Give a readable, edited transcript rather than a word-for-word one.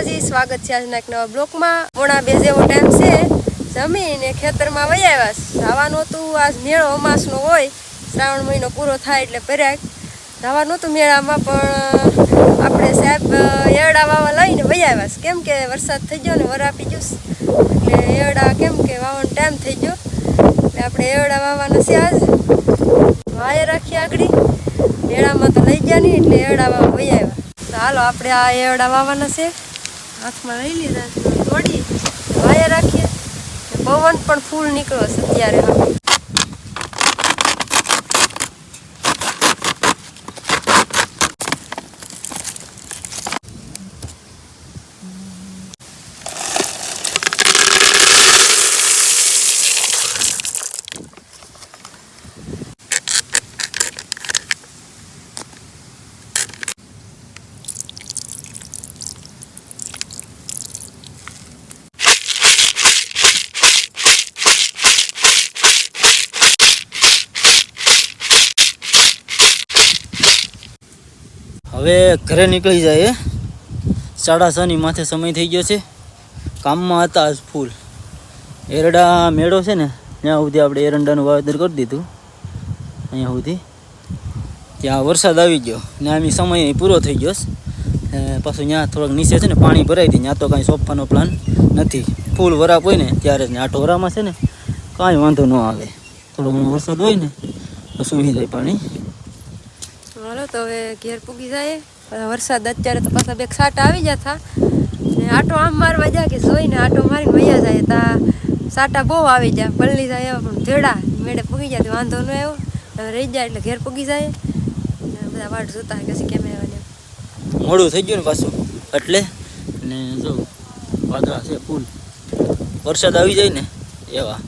માતાજી, સ્વાગત છે આજના એક નવા બ્લોકમાં। મોડા 2 જેવો ટાઈમ છે, જમીને ખેતરમાં વહી આવ્યા। જવાનું હતું, આજ મેળો અમાસનો હોય, શ્રાવણ મહિનો પૂરો થાય એટલે ભર્યા જવાનું હતું મેળામાં, પણ આપણે સાહેબ એરડા વાવા લઈને વહી આવ્યા। કેમ કે વરસાદ થઈ ગયો ને વરાપી ગયું, એટલે એરડા કેમ કે વાવવાનો ટાઈમ થઈ ગયો, એટલે આપણે એરડા વાવવાના છે। આજ વાય રાખી આગળ મેળામાં તો લઈ ગયા નહીં, એટલે એરડા વાવા વહી આવ્યા। તો હાલો આપણે આ એરડા વાવવાના છે, હાથમાં લઈ લીધા, તોડી વાયા રાખીએ। પવન પણ ફૂલ નીકળ્યો છે અત્યારે। હવે ઘરે નીકળી જાય, 6:30 ની માથે સમય થઈ ગયો છે। કામમાં હતા આજ ફૂલ, એરડા મેળો છે ને ત્યાં સુધી આપણે એરંડાનું વાવેતર કરી દીધું। અહીંયા સુધી ત્યાં વરસાદ આવી ગયો ને આમ સમય પૂરો થઈ ગયો, પાછું ત્યાં થોડોક નીચે છે ને પાણી ભરાઈ હતી, ત્યાં તો કાંઈ સોંપવાનો પ્લાન નથી। ફૂલ વરાપ હોય ને ત્યારે જ, આ ઢોરામાં છે ને કાંઈ વાંધો ન આવે, થોડો ઘણો વરસાદ હોય ને તો સુવી જાય પાણી। હાલો તો હવે ઘેર પૂગી જાય। વરસાદ અત્યારે તો પાછા 2 છાંટા આવી જતા ને આટો આમ મારવા જાય કે જોઈને આટો મારીને વયા જાય, તા છાંટા બહુ આવી જાય, પલળી જાય એવા, પણ ભેડા મેળે પૂગી જાય વાંધો ન આવ્યો। હવે રહી જાય એટલે ઘેર પૂગી જાય ને બધા વાટ જોતા કે પછી કેમ આવવાને મોડું થઈ ગયું ને પાછું, એટલે ને જો વાદળા છે ફૂલ, વરસાદ આવી જાય ને એવા।